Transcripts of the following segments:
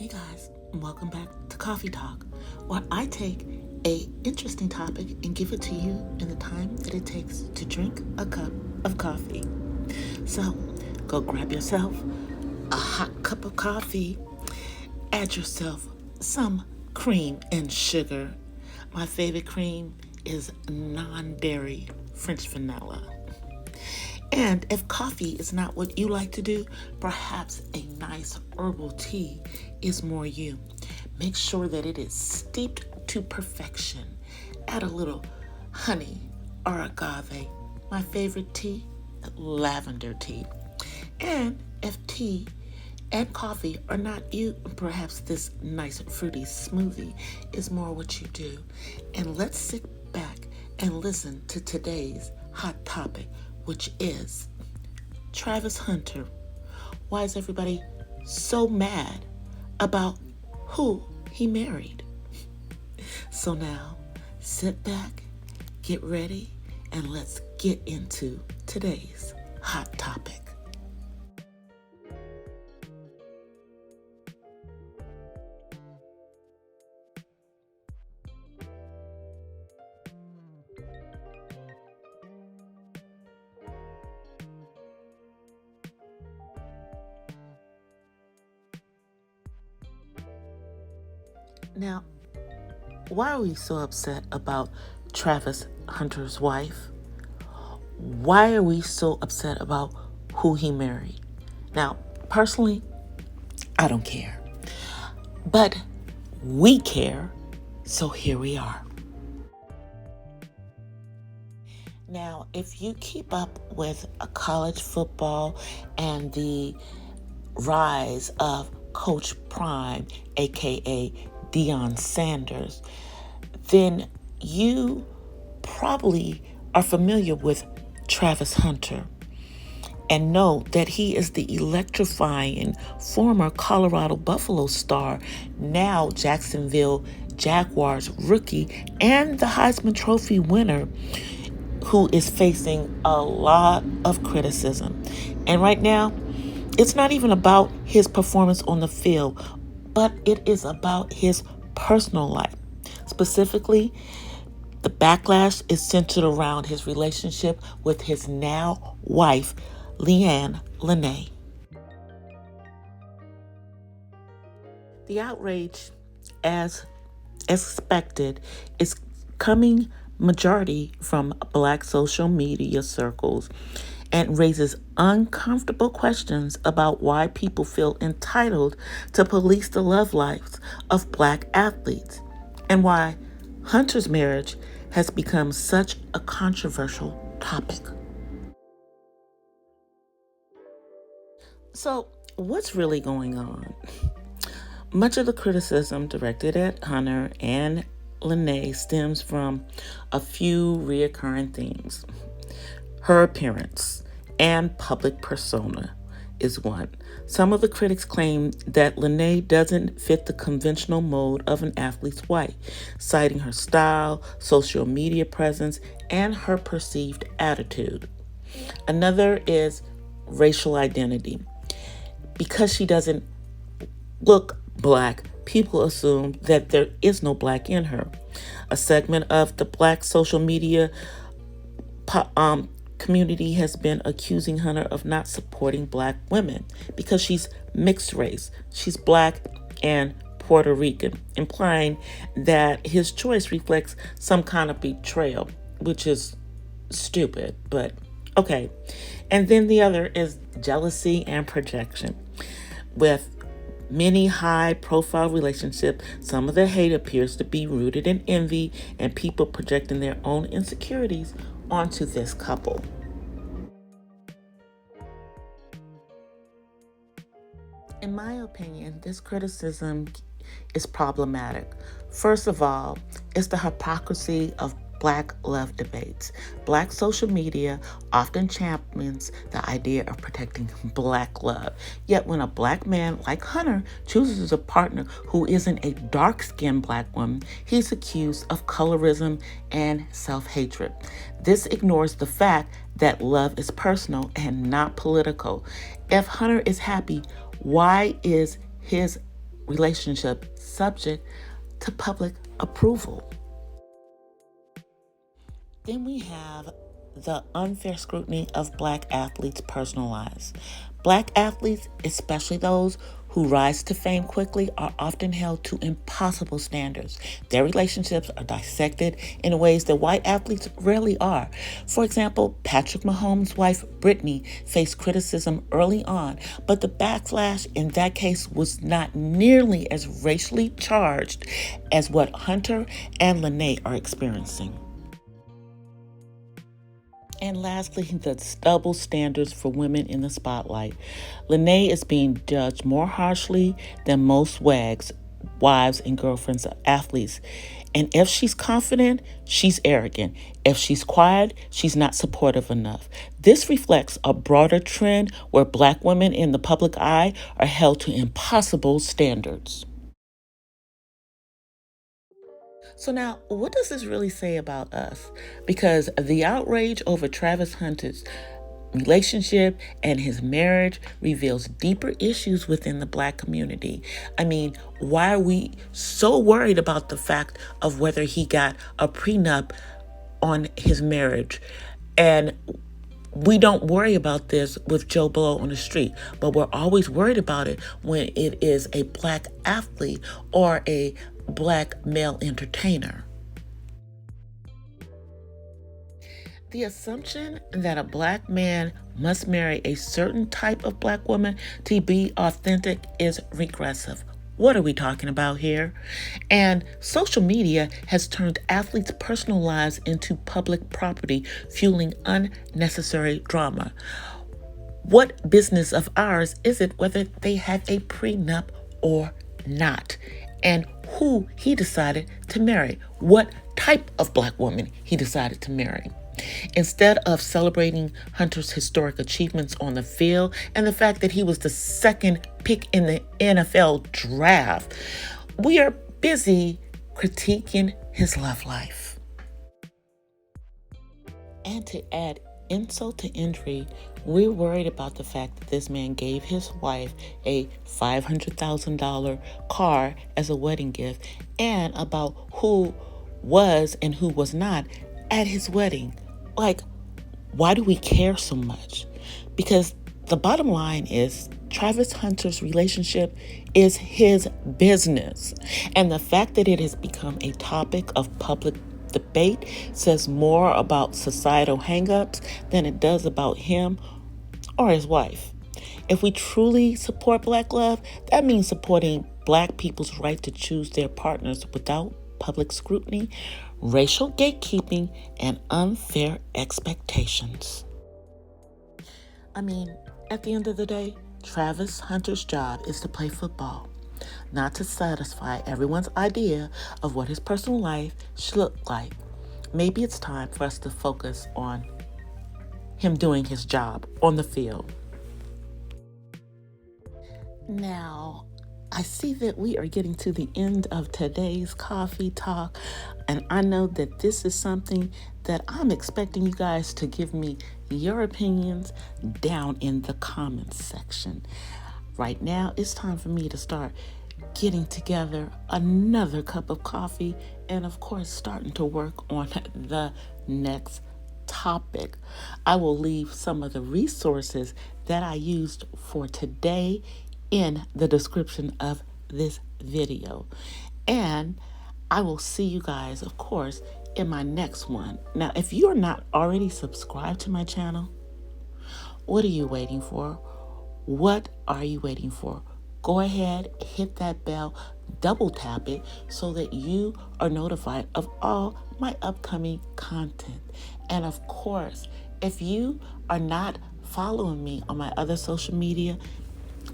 Hey guys, welcome back to Coffee Talk, where I take a interesting topic and give it to you in the time that it takes to drink a cup of coffee. So, go grab yourself a hot cup of coffee, add yourself some cream and sugar. My favorite cream is non-dairy French vanilla. And if coffee is not what you like to do, perhaps a nice herbal tea is more you. Make sure that it is steeped to perfection. Add a little honey or agave. My favorite tea, lavender tea. And if tea and coffee are not you, perhaps this nice fruity smoothie is more what you do. And let's sit back and listen to today's hot topic, which is Travis Hunter. Why is everybody so mad about who he married? So now, sit back, get ready, and let's get into today's hot topic. Now, why are we so upset about Travis Hunter's wife? Why are we so upset about who he married? Now, personally, I don't care. But we care, so here we are. Now, if you keep up with college football and the rise of Coach Prime, aka Deion Sanders, then you probably are familiar with Travis Hunter and know that he is the electrifying former Colorado Buffalo star, now Jacksonville Jaguars rookie, and the Heisman Trophy winner, who is facing a lot of criticism. And right now, it's not even about his performance on the field, but it is about his personal life. Specifically, the backlash is centered around his relationship with his now wife, Leanne Lene. The outrage, as expected, is coming majority from Black social media circles and raises uncomfortable questions about why people feel entitled to police the love lives of Black athletes and why Hunter's marriage has become such a controversial topic. So, what's really going on? Much of the criticism directed at Hunter and Lene stems from a few reoccurring themes. Her appearance and public persona is one. Some of the critics claim that Lene doesn't fit the conventional mold of an athlete's wife, citing her style, social media presence, and her perceived attitude. Another is racial identity. Because she doesn't look Black, people assume that there is no Black in her. A segment of the Black social media community has been accusing Hunter of not supporting Black women because she's mixed race. She's Black and Puerto Rican, implying that his choice reflects some kind of betrayal, which is stupid, but okay. And then the other is jealousy and projection. With many high-profile relationships, some of the hate appears to be rooted in envy and people projecting their own insecurities onto this couple. In my opinion, this criticism is problematic. First of all, it's the hypocrisy of Black love debates. Black social media often champions the idea of protecting Black love. Yet when a Black man like Hunter chooses a partner who isn't a dark-skinned Black woman, he's accused of colorism and self-hatred. This ignores the fact that love is personal and not political. If Hunter is happy, why is his relationship subject to public approval. Then we have the unfair scrutiny of Black athletes' personal lives. Black athletes, especially those who rise to fame quickly, are often held to impossible standards. Their relationships are dissected in ways that white athletes rarely are. For example, Patrick Mahomes' wife, Brittany, faced criticism early on, but the backlash in that case was not nearly as racially charged as what Hunter and Lene are experiencing. And lastly, the double standards for women in the spotlight. Lene is being judged more harshly than most WAGs, wives and girlfriends of athletes. And if she's confident, she's arrogant. If she's quiet, she's not supportive enough. This reflects a broader trend where Black women in the public eye are held to impossible standards. So now, what does this really say about us? Because the outrage over Travis Hunter's relationship and his marriage reveals deeper issues within the Black community. I mean, why are we so worried about the fact of whether he got a prenup on his marriage? And we don't worry about this with Joe Blow on the street, but we're always worried about it when it is a Black athlete or a Black male entertainer. The assumption that a Black man must marry a certain type of Black woman to be authentic is regressive. What are we talking about here? And social media has turned athletes' personal lives into public property, fueling unnecessary drama. What business of ours is it whether they have a prenup or not? And who he decided to marry? What type of Black woman he decided to marry? Instead of celebrating Hunter's historic achievements on the field and the fact that he was the second pick in the NFL draft, we are busy critiquing his love life. And to add insult to injury, we're worried about the fact that this man gave his wife a $500,000 car as a wedding gift, and about who was and who was not at his wedding. Like, why do we care so much? Because the bottom line is Travis Hunter's relationship is his business. And the fact that it has become a topic of public debate says more about societal hangups than it does about him or his wife. If we truly support Black love, that means supporting Black people's right to choose their partners without public scrutiny, racial gatekeeping, and unfair expectations. I mean, at the end of the day, Travis Hunter's job is to play football, not to satisfy everyone's idea of what his personal life should look like. Maybe it's time for us to focus on him doing his job on the field. Now, I see that we are getting to the end of today's coffee talk, and I know that this is something that I'm expecting you guys to give me your opinions down in the comments section. Right now, it's time for me to start getting together another cup of coffee and, of course, starting to work on the next topic. I will leave some of the resources that I used for today in the description of this video. And I will see you guys, of course, in my next one. Now, if you are not already subscribed to my channel, what are you waiting for? What are you waiting for? Go ahead, hit that bell, double tap it so that you are notified of all my upcoming content. And of course, if you are not following me on my other social media,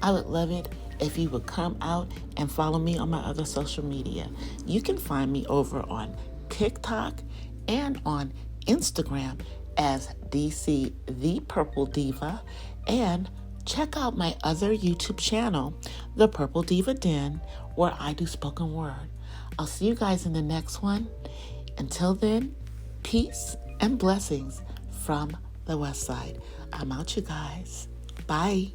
I would love it if you would come out and follow me on my other social media. You can find me over on TikTok and on Instagram as DC The Purple Diva, and check out my other YouTube channel, The Purple Diva Den, where I do spoken word. I'll see you guys in the next one. Until then, peace and blessings from the West Side. I'm out, you guys. Bye.